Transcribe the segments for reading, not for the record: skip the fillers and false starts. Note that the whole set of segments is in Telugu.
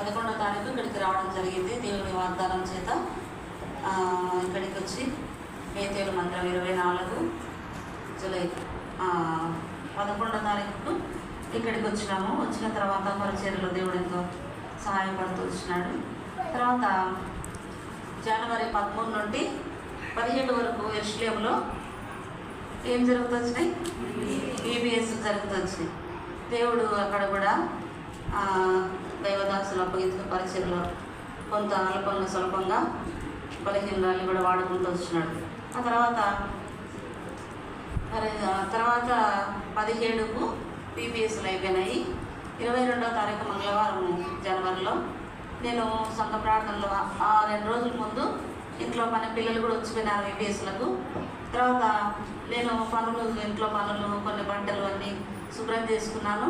11వ తారీఖు ఇక్కడికి రావడం జరిగింది. దేవుని వాగ్దానం చేత ఇక్కడికి వచ్చి బేతేలు మందిరం 24 జూలై 11వ తారీఖుకు ఇక్కడికి వచ్చినాము. వచ్చిన తర్వాత పరిచర్యలో దేవుడు ఎంతో సహాయపడుతూ వచ్చినాడు. తర్వాత జనవరి 13 నుండి 17 వరకు ఎరుషలేములో ఏం జరుగుతొచ్చినాయి, బీబీఎస్ జరుగుతొచ్చినాయి. దేవుడు అక్కడ కూడా దైవదాసులు అప్పగించిన పరిచయలో కొంత అల్పంగా స్వల్పంగా బలహీనరాలు కూడా వాడుకుంటూ వచ్చినాడు. ఆ తర్వాత 17కు బీబీఎస్లు అయిపోయినాయి. 22వ తారీఖు మంగళవారం జనవరిలో నేను సొంత ప్రార్థనలో 2 రోజుల ముందు ఇంట్లో మన పిల్లలు కూడా వచ్చిపోయినారు బీబీఎస్లకు. తర్వాత నేను ఇంట్లో పనులు కొన్ని బట్టలు అన్నీ శుభ్రం చేసుకున్నాను.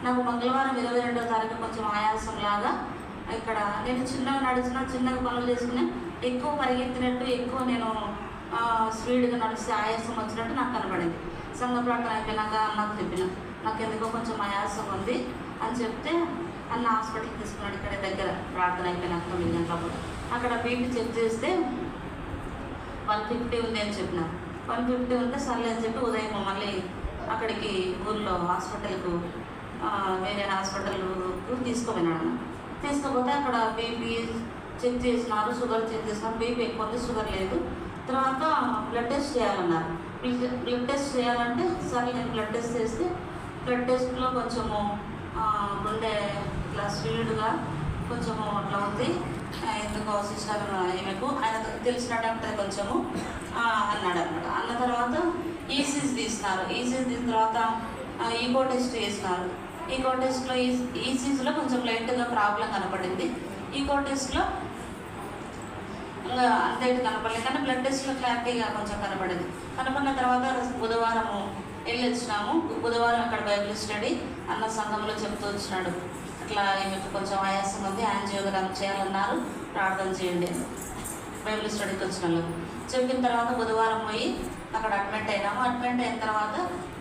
నాకు మంగళవారం 22వ తారీఖు కొంచెం ఆయాసంలాగా ఇక్కడ నేను చిన్నగా నడిచిన చిన్నగా పనులు చేసుకుని ఎక్కువ పరిగెత్తినట్టు ఎక్కువ నేను స్పీడ్గా నడిస్తే ఆయాసం వచ్చినట్టు నాకు కనబడింది. సంఘ ప్రార్థన అయిపోయినాక అన్నకు చెప్పిన నాకు ఎందుకో కొంచెం ఆయాసం ఉంది అని చెప్తే అన్న హాస్పిటల్కి తీసుకున్నాడు. ఇక్కడ దగ్గర ప్రార్థన అయిపోయినాక 9 గంటలప్పుడు అక్కడ బీపీ చెక్ చేస్తే 150 ఉంది అని చెప్పిన. 150 ఉంటే సర్లే అని చెప్పి ఉదయం మళ్ళీ అక్కడికి ఊళ్ళో హాస్పిటల్కు వేరే హాస్పిటల్కు తీసుకుపోయినాడు. తీసుకుపోతే అక్కడ బీపీ చెక్ చేసినారు, షుగర్ చెక్ చేసినారు. బీపీ ఎక్కువ ఉంది, షుగర్ లేదు. తర్వాత బ్లడ్ టెస్ట్ చేయాలన్నారు. బ్లడ్ టెస్ట్ చేయాలంటే సరే నేను బ్లడ్ టెస్ట్ చేస్తే బ్లడ్ టెస్ట్లో కొంచెము గుండె ఇట్లా స్పీడ్గా కొంచెము అట్లా ఉంది. ఎందుకో సిస్టర్ ఈమెకు ఆయన తెలిసిన డాక్టర్ కొంచెము అన్నాడు అనమాట. అన్న తర్వాత ఈసీజీ తీసినారు. ఈసీజీ తీసిన తర్వాత ఈకో టెస్ట్ చేసినారు. ఈకో టెస్ట్లో ఈసీజీలో కొంచెం లైట్గా ప్రాబ్లం కనపడింది. ఈకో టెస్ట్లో అంతేటి కనపడలేదు, కానీ బ్లడ్ టెస్ట్లో క్లారిటీగా కొంచెం కనపడింది. కనపడిన తర్వాత బుధవారము వెళ్ళి వచ్చినాము. బుధవారం అక్కడ బైబిల్ స్టడీ అన్న సంఘంలో చెప్తూ వచ్చినాడు. అట్లా ఈమెకు కొంచెం ఆయాసం ఉంది, యాంజియోగ్రామ్ చేయాలన్నారు, ప్రార్థన చేయండి బైబిల్ స్టడీకి వచ్చిన వాళ్ళకు చెప్పిన తర్వాత బుధవారం పోయి అక్కడ అడ్మిట్ అయినాము. అడ్మిట్ అయిన తర్వాత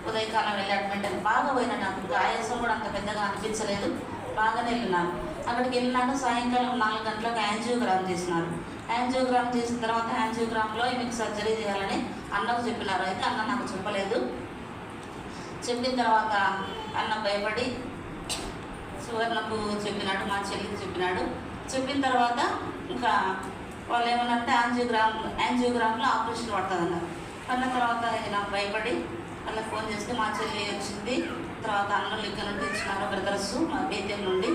ఉదయకాలం వెళ్ళి అడ్మిట్ అయినా బాగా పోయినా. నాకు ఆయాసం కూడా అంత పెద్దగా అనిపించలేదు, బాగానే వెళ్ళినాను. అక్కడికి వెళ్ళినాక సాయంకాలం 4 గంటలకు యాంజియోగ్రామ్ చేసినారు. యాంజియోగ్రామ్ చేసిన తర్వాత యాంజియోగ్రామ్లో ఈమెకు సర్జరీ చేయాలని అన్నకు చెప్పినారు. అయితే అన్న నాకు చెప్పలేదు. చెప్పిన తర్వాత అన్న భయపడి సువర్ణకు చెప్పినాడు, మా చెల్లికి చెప్పినాడు. చెప్పిన తర్వాత ఇంకా వాళ్ళు ఏమన్నారంటే యాంజియోగ్రామ్లో ఆపరేషన్ పడుతుంది అన్నారు. అన్న తర్వాత నాకు భయపడి వాళ్ళకి ఫోన్ చేస్తే మా చెల్లి వచ్చింది. తర్వాత అన్నలు ఇక్కడ నుండి ఇచ్చినారు, బ్రదర్స్ మా బేతేలు నుండి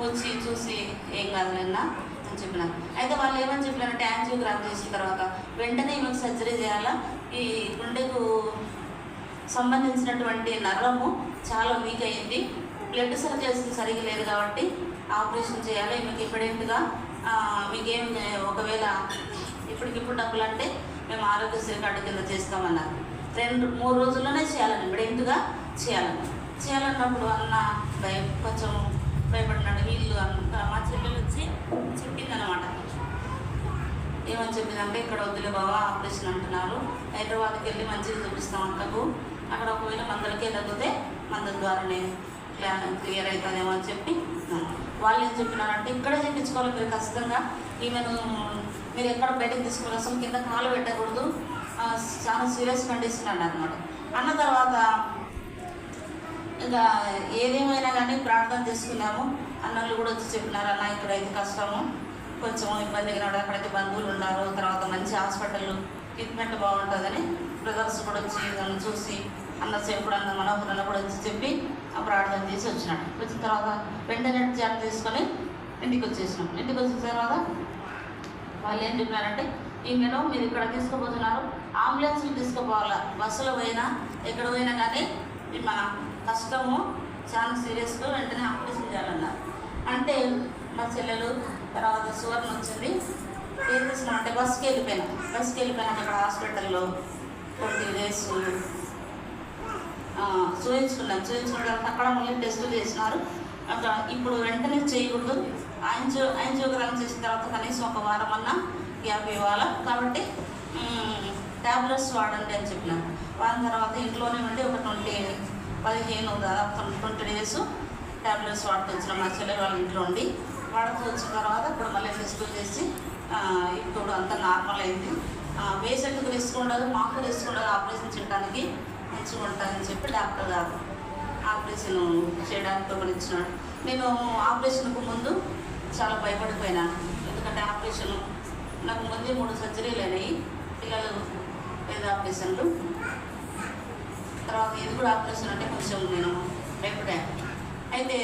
వచ్చి చూసి ఏం కాదులేనా అని చెప్పినారు. అయితే వాళ్ళు ఏమని చెప్పినారంటే యాంజియోగ్రామ్ చేసిన తర్వాత వెంటనే ఈమెకు సర్జరీ చేయాలా, ఈ గుండెకు సంబంధించినటువంటి నరము చాలా వీక్ అయ్యింది, బ్లడ్ సర్క్యులేషన్ సరిగా లేదు కాబట్టి ఆపరేషన్ చేయాలి. మీకు ఇప్పుడేంటిగా మీకేం ఒకవేళ ఇప్పటికిప్పుడు డబ్బులు అంటే మేము ఆరోగ్యశ్రీ కార్డు కింద చేస్తామన్నారు. 2-3 రోజుల్లోనే చేయాలని ఇప్పుడేంటిగా చేయాలన్నప్పుడు అన్న కొంచెం భయపడినాడు. వీళ్ళు మా చెల్లెలు వచ్చి చెప్పిందనమాట. ఏమని చెప్పిందంటే ఇక్కడ వద్దులే బావా ఆపరేషన్ అంటున్నారు, హైదరాబాద్కి వెళ్ళి మంచిగా చూపిస్తాం అక్కకు, అక్కడ ఒకవేళ మందులకే తగ్గితే మందుల ద్వారానే క్లియర్ అవుతుందేమో అని చెప్పి వాళ్ళు ఏం చెప్పినారంటే ఇక్కడే చెప్పించుకోవాలి, మీరు ఖచ్చితంగా ఈమెను మీరు ఎక్కడ బయటకు తీసుకోవాలి, అసలు కింద కాలు పెట్టకూడదు, చాలా సీరియస్ కండిషన్ అన్నారు అనమాట. అన్న తర్వాత ఇంకా ఏదేమైనా కానీ ప్రార్థన చేసుకున్నాము. అన్నలు కూడా వచ్చి చెప్పినారు, అన్న ఇక్కడైతే కష్టము, కొంచెం ఇబ్బందిగా ఉన్నాడు, అక్కడైతే బంధువులు ఉన్నారు, తర్వాత మంచి హాస్పిటల్ ట్రీట్మెంట్ బాగుంటుందని బ్రదర్స్ కూడా వచ్చి నన్ను చూసి అన్న సేపుడు అన్న మనోహరణ కూడా వచ్చి చెప్పి ప్రార్థన చేసి వచ్చినాడు. వచ్చిన తర్వాత వెంటనే జాబ్ తీసుకొని ఇంటికి వచ్చేసినాం. ఇంటికి వచ్చిన తర్వాత వాళ్ళు ఏం చెప్పినారంటే ఈమెను మీరు ఇక్కడ తీసుకుపోతున్నారు, అంబులెన్స్లు తీసుకుపోవాలా, బస్సులో పోయినా ఎక్కడ పోయినా కానీ మా కష్టము చాలా సీరియస్గా వెంటనే ఆపరేషన్ చేయాలన్నారు. అంటే మా చెల్లెలు తర్వాత సువర్ణ వచ్చింది. ఏం చేసినామంటే బస్కి వెళ్ళిపోయినాక అక్కడ హాస్పిటల్లో 20 days చూయించుకున్న తర్వాత అక్కడ మళ్ళీ టెస్టులు చేసినారు. అక్కడ ఇప్పుడు వెంటనే చేయకూడదు, యాంజియోగ్రామ్ చేసిన తర్వాత కనీసం 1 వారం అన్నా గ్యాప్ ఇవ్వాలి, కాబట్టి ట్యాబ్లెట్స్ వాడండి అని చెప్పినారు. వాడిన తర్వాత ఇంట్లోనే ఉండి ఒక 20 days ట్యాబ్లెట్స్ వాడుతూ వచ్చిన మా చెల్లెలు వాళ్ళ ఇంట్లో ఉండి వాడుతూ వచ్చిన తర్వాత ఇప్పుడు మళ్ళీ టెస్టులు చేసి ఇప్పుడు అంతా నార్మల్ అయింది. పేషెంట్కి రిస్క్ ఉండదు, మాకు రిస్క్ ఉండదు, ఆపరేషన్ చేయడానికి మంచిగా ఉంటుందని చెప్పి డాక్టర్ గారు ఆపరేషన్ చేయడానికి ప్రకటించినాడు. నేను ఆపరేషన్కు ముందు చాలా భయపడిపోయినాను. ఎందుకంటే ఆపరేషన్ నాకు ముందే 3 సర్జరీలు అయినాయి, పిల్లలు పేద ఆపరేషన్లు. తర్వాత ఇది కూడా ఆపరేషన్ అంటే కొంచెం నేను భయపడాను. అయితే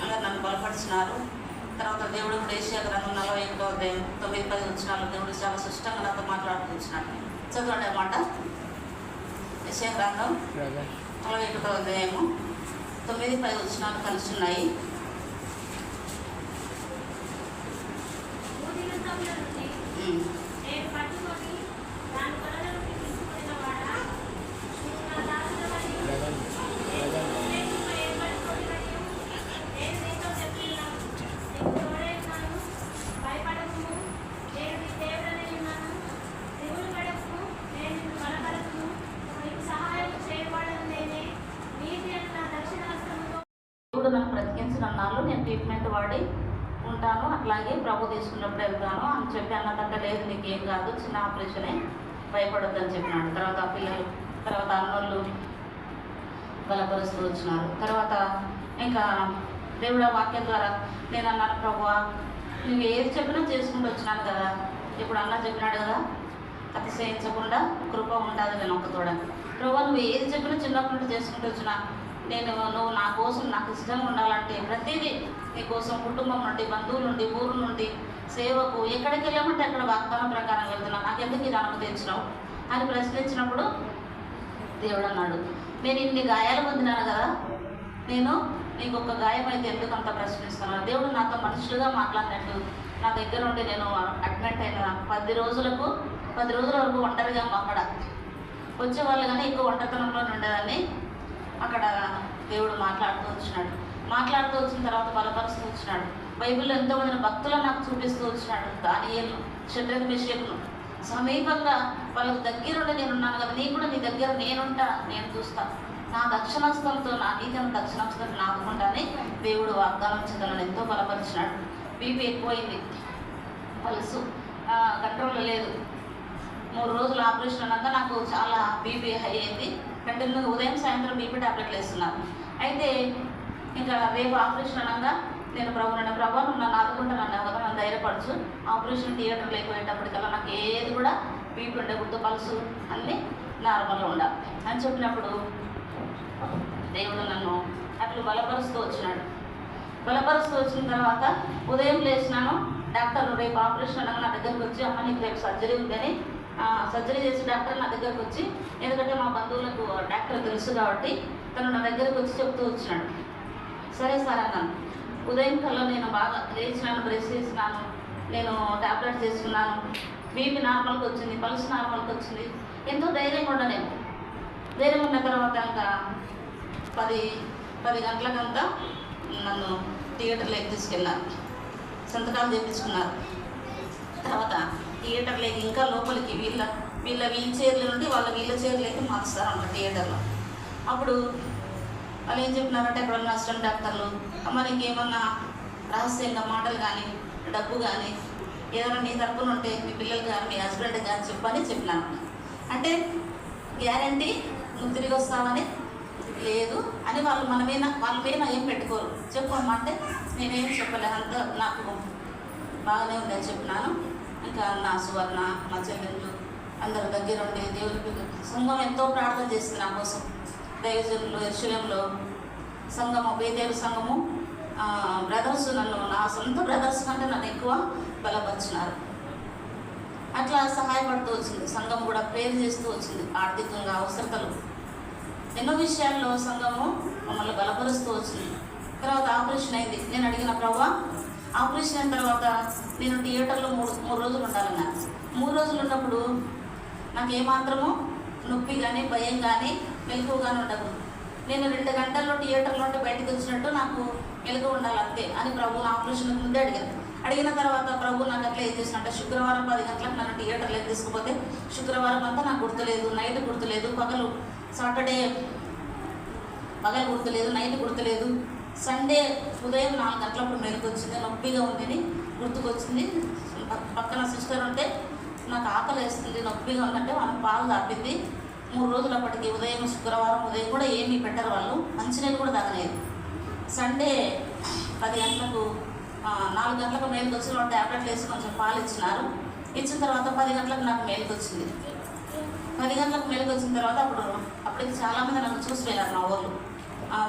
అందరు నన్ను బలపరిచినారు. తర్వాత దేవుడు కూడా ఏషియా గ్రంథం 41వ అధ్యాయం 9-10 వచనాలు దేవుడు చాలా స్పష్టంగా నాతో మాట్లాడుతూ వచ్చినాడు. చదవండి అన్నమాట. ఏషియా గ్రంథం 41వ అధ్యాయము 9-10 వచనాలు కలిసి ఉన్నాయి. దేవుడు నన్ను బ్రతికించిన అన్నాళ్ళు నేను ట్రీట్మెంట్ వాడి ఉంటాను, అట్లాగే ప్రభు తీసుకున్నప్పుడు వెళ్తాను అని చెప్పి అన్నదంటే లేదు నీకేం కాదు, చిన్న ఆపరేషనే, భయపడొద్దని చెప్పినాడు. తర్వాత పిల్లలు తర్వాత అన్నోళ్ళు బలపరుస్తూ వచ్చినారు. తర్వాత ఇంకా దేవుడు వాక్యం ద్వారా నేను అన్నాను, ప్రభువా నువ్వు ఏది చెప్పినా చేసుకుంటూ వచ్చినాను కదా, ఇప్పుడు అన్న చెప్పినాడు కదా అతిశయించకుండా కృప ఉంటుంది నేను ఒక తోడ. ప్రభువా నువ్వు ఏది చెప్పినా చిన్నప్పటి నుండి చేసుకుంటూ వచ్చినా నువ్వు నా కోసం నాకు ఇష్టంగా ఉండాలంటే ప్రతిదీ నీ కోసం కుటుంబం నుండి బంధువుల నుండి ఊరు నుండి సేవకు ఎక్కడికి వెళ్ళామంటే అక్కడ వాగ్దానం ప్రకారం వెళ్తున్నాను, నాకెందుకు ఇది అనుమతి ఇచ్చినావు అని ప్రశ్నించినప్పుడు దేవుడు అన్నాడు, నేను ఇన్ని గాయాలు పొందినాను కదా, నేను నీకు ఒక గాయం అయితే ఎందుకు అంత ప్రశ్నిస్తున్నాను. దేవుడు నాతో మనుషులుగా మాట్లాడినట్టు నా దగ్గర ఉండి నేను అడ్మిట్ అయిన 10 రోజుల వరకు ఒంటరిగా అక్కడ వచ్చేవాళ్ళు కానీ ఎక్కువ ఒంటరితనంలో ఉండేదాన్ని. అక్కడ దేవుడు మాట్లాడుతూ వచ్చిన తర్వాత బలపరుస్తూ వచ్చినాడు. బైబిల్లో ఎంతోమంది భక్తులను నాకు చూపిస్తూ వచ్చినాడు. దానియేలు, షడ్రక్, మెషకును సమీపంగా వాళ్ళకు దగ్గరుండి నేనున్నాను కదా, నీ కూడా నీ దగ్గర నేనుంటా, నేను చూస్తాను, నా దక్షిణాస్తంతో నా నీతిని దక్షిణాస్తం నాకుండానే దేవుడు వాగ్దానం చేయాలని ఎంతో బలపరిచినాడు. బీపీ ఎక్కువైంది, పల్సు కంట్రోల్ లేదు. 3 రోజులు ఆపరేషన్ అన్నాక నాకు చాలా బీపీ హై అయింది. కంటిన్యూ ఉదయం సాయంత్రం బీపీ టాబ్లెట్లు వేస్తున్నాను. అయితే ఇంకా రేపు ఆపరేషన్ అనగా నేను ప్రభు నన్ను ఆదుకుంటాను కదా, నన్ను ధైర్యపరచు, ఆపరేషన్ థియేటర్లో అయిపోయేటప్పటికల్లా నాకు ఏది కూడా బీపీ ఉండకూడదు, పల్సు అన్నీ నార్మల్గా ఉండాలి అని చెప్పినప్పుడు దేవుడు నన్ను అట్లు బలపరుస్తూ వచ్చిన తర్వాత ఉదయం లేచినాను. డాక్టర్ రేపు ఆపరేషన్ అనగా నా దగ్గరకు వచ్చి అమ్మ నీకు రేపు సర్జరీ ఉందని సర్జరీ చేసి డాక్టర్ నా దగ్గరకు వచ్చి, ఎందుకంటే మా బంధువులకు డాక్టర్ తెలుసు కాబట్టి తను నా దగ్గరకు వచ్చి చెప్తూ వచ్చినాడు. సరే సార్ అన్నాను. ఉదయం కల్లా నేను బాగా లేచినాను, బ్రష్ చేసినాను, నేను టాబ్లెట్స్ చేసుకున్నాను, బీపీ నార్మల్కి వచ్చింది, పల్స్ నార్మల్కి వచ్చింది, ఎంతో ధైర్యంగా ఉండ. నేను ధైర్యం ఉన్న తర్వాత ఇంకా 10 గంటలకంతా నన్ను థియేటర్లోకి తీసుకెళ్ళాను, సంతకాలు చేయించుకున్నారు. తర్వాత థియేటర్లోకి ఇంకా లోపలికి వీళ్ళ వీల్ చైర్ల నుండి వాళ్ళ వీళ్ళ చైర్లకి మార్చుతారంట థియేటర్లో. అప్పుడు వాళ్ళు ఏం చెప్పినారంటే అక్కడ ఉన్న అసిస్టెంట్ డాక్టర్లు, అమ్మ నీకేమన్నా రహస్యంగా మాటలు కానీ డబ్బు కానీ ఏదైనా నీ తరపున ఉంటే మీ పిల్లలు కానీ మీ హస్బెండ్ కానీ చెప్పని చెప్పినాను. అంటే గ్యారంటీ నువ్వు తిరిగి వస్తావని లేదు అని వాళ్ళ మీద ఏం పెట్టుకోరు. చెప్పమంటే నేనేం చెప్పలేదు, అంత నాకు బాగానే ఉందని చెప్పినాను. ఇంకా నా సువర్ణ, మా చెల్లెళ్ళు అందరు దగ్గర ఉండి దేవుడికి సంఘం ఎంతో ప్రార్థన చేస్తుంది నా కోసం. దైవజనులు యెరూషలేములో సంఘము, బేతేలు సంఘము బ్రదర్స్ నన్ను, నా సొంత బ్రదర్స్ కంటే నన్ను ఎక్కువ బలపరిచినారు. అట్లా సహాయపడుతూ వచ్చింది. సంఘం కూడా ప్రేర్ చేస్తూ వచ్చింది. ఆర్థికంగా అవసరతలు ఎన్నో విషయాల్లో సంఘము మమ్మల్ని బలపరుస్తూ వచ్చింది. తర్వాత ఆపరేషన్ అయింది. నేను అడిగిన ప్రభువా ఆపరేషన్ అయిన తర్వాత నేను థియేటర్లో 3 రోజులు ఉండాలన్నా. 3 రోజులు ఉన్నప్పుడు నాకు ఏమాత్రము నొప్పి కానీ భయం కానీ మెలకువ కానీ ఉండదు. నేను 2 గంటల్లో థియేటర్లో ఉంటే బయటకు వచ్చినట్టు నాకు మెలకువ ఉండాలి అంతే అని ప్రభువుని ఆపరేషన్కి ముందే అడిగిన తర్వాత ప్రభు నాకు అట్లా ఏం చేసినట్టే శుక్రవారం 10 గంటలకు నన్ను థియేటర్లోకి తీసుకుపోతే శుక్రవారం అంతా నాకు గుర్తులేదు, నైట్ గుర్తులేదు, సాటర్డే పగలు గుర్తులేదు, నైట్ గుర్తులేదు, సండే ఉదయం 4 గంటలప్పుడు మెలకు వచ్చింది, నొప్పిగా ఉంది, గుర్తుకొచ్చింది. పక్కన సిస్టర్ ఉంటే నాకు ఆకలి వేస్తుంది, నొప్పిగా ఉందంటే మనం పాలు తాపింది. 3 రోజులప్పటికి ఉదయం శుక్రవారం ఉదయం కూడా ఏమీ పెట్టరు వాళ్ళు, మంచినీళ్ళు కూడా తాగలేదు. సండే 10 గంటలకు 4 గంటలకు మేలుకు వచ్చిన ట్యాబ్లెట్లు వేసి కొంచెం పాలు ఇచ్చిన తర్వాత 10 గంటలకు నాకు మేలుకు వచ్చింది. 10 గంటలకు మేలుకు వచ్చిన తర్వాత అప్పటికి చాలామంది నన్ను చూసి వెళ్ళారు మా ఊళ్ళు.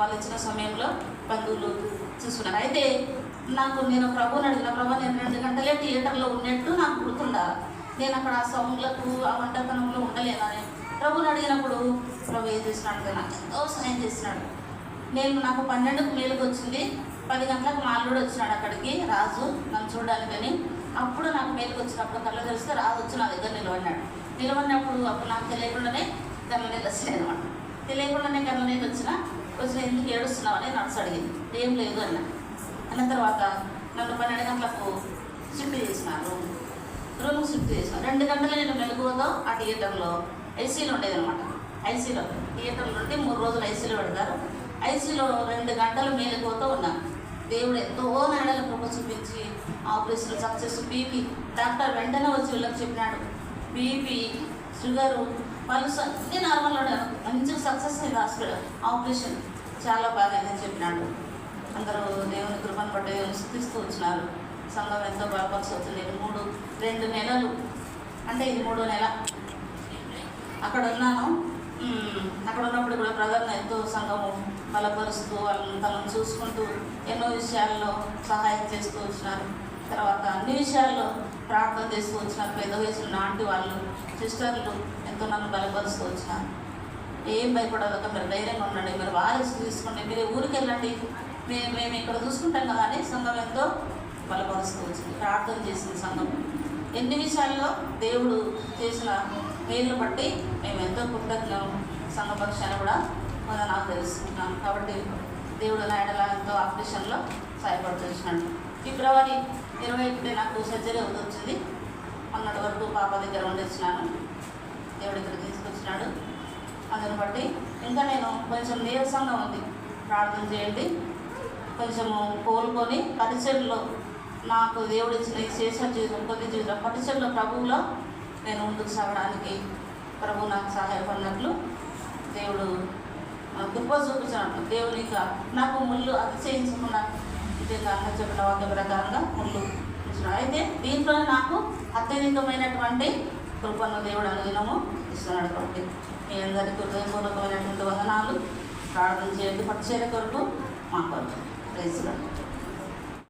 వాళ్ళు ఇచ్చిన సమయంలో బంధువులు చూసుకున్నారు. అయితే నేను ప్రభుని అడిగిన, ప్రభు నేను 2 గంటలే థియేటర్లో ఉన్నట్టు నాకు గుర్తుండాలి, నేను అక్కడ ఆ సౌండ్లకు ఆ వంటతనంలో ఉండలేదని ప్రభుని అడిగినప్పుడు ప్రభు ఏం చేసినాడు కదా, నాకు ఎంతో సహాయం చేసినాడు. నాకు 12కు మేలుకు వచ్చింది. 10 గంటలకు మా అల్లుడు వచ్చినాడు అక్కడికి, రాజు నన్ను చూడడానికని. అప్పుడు నాకు మేలుకు వచ్చినప్పుడు కళ్ళు తెరిస్తే రాజు వచ్చి నా దగ్గర నిలబడినప్పుడు అప్పుడు నాకు తెలియకుండానే కళ్ళ నీళ్ళు వచ్చినాయి అనమాట. తెలియకుండానే కళ్ళ నీళ్ళు వచ్చిన ఎందుకు ఏడుస్తున్నావు అని నడుచు అడిగింది. ఏం లేదు అన్న తర్వాత నన్ను 12 గంటలకు షిఫ్ట్ చేసినారు, రూమ్ షిఫ్ట్ చేసినారు. 2 గంటలు నేను మెలకువతో ఆ థియేటర్లో ఐసీలో ఉండేదన్నమాట. ఐసీలో థియేటర్లో ఉంటే 3 రోజులు ఐసీలో పెడతారు. ఐసీలో 2 గంటలు మేలుకువతో ఉన్నాను. దేవుడు ఎంతో నాడల కృప చూపించి ఆపరేషన్ సక్సెస్. బీపీ డాక్టర్ వెంటనే వచ్చి వీళ్ళకి చెప్పినాడు, బీపీ షుగరు పల్స్ అన్నీ నార్మల్ ఉన్నాడు, మంచిగా సక్సెస్ అయింది హాస్పిటల్ ఆపరేషన్, చాలా బాగా అయిందని చెప్పినాడు. అందరూ దేవుని కృపను బట్టి స్థుతిస్తూ వచ్చినారు. సంఘం ఎంతో బలపరిచి వచ్చింది. 2 నెలలు అంటే ఇది 3వ నెల అక్కడ ఉన్నాను. అక్కడ ఉన్నప్పుడు కూడా బ్రదర్ని ఎంతో సంఘము బలపరుస్తూ వాళ్ళని తనను చూసుకుంటూ ఎన్నో విషయాల్లో సహాయం చేస్తూ వచ్చినారు. తర్వాత అన్ని విషయాల్లో ప్రార్థన చేస్తూ వచ్చినారు. పెద్ద వయసులో ఆంటీ వాళ్ళు సిస్టర్లు ఎంతో నన్ను బలపరుస్తూ వచ్చినారు. ఏం భయపడదక, మీరు ధైర్యంగా ఉండండి, మీరు వారెస్ట్ తీసుకోండి, మీరు ఊరికి వెళ్ళండి, మేము ఇక్కడ చూసుకుంటాం కదా అని సంఘం ఎంతో బలపరుస్తూ వచ్చింది. ప్రార్థన చేసింది సంఘం. ఎన్ని విషయాల్లో దేవుడు చేసిన మేలు బట్టి మేము ఎంతో కృతజ్ఞం. సంఘపక్షాన్ని కూడా నాకు తెలుసుకుంటున్నాను. కాబట్టి దేవుడు నాయనలా ఎంతో ఆపరేషన్లో సహాయపడుతూ వచ్చినాడు. ఫిబ్రవరి 21 నాకు సర్జరీ అవుతొచ్చింది. మొన్నటి వరకు పాప దగ్గర ఉండొచ్చినాను. దేవుడు ఇక్కడ తీసుకొచ్చినాడు. అందుని బట్టి ఇంకా నేను కొంచెం నీరసంగా ఉంది, ప్రార్థన చేయండి. కొంచెము కోలుకొని పరిచయంలో నాకు దేవుడు ఇచ్చిన శేష జీవితం, కొద్ది జీవితం పరిచయంలో ప్రభువులో నేను ముందుకు సాగడానికి ప్రభు నాకు సహాయపడినట్లు దేవుడు గొప్ప చూపించినట్లు దేవునిగా నాకు ముళ్ళు అతిశయించకుండా నిజంగా అన్న చెప్పిన వాక్య ప్రకారంగా ముళ్ళు ఇచ్చినాడు. అయితే దీంట్లో నాకు అత్యధికమైనటువంటి కృపను దేవుడు అనుదినము ఇస్తున్నాడు. కాబట్టి మీ అందరికీ హృదయపూర్వకమైనటువంటి వందనాలు. ప్రార్థన చేయండి పరిచర్య కొరకు, మా కొరకు. Praise lord.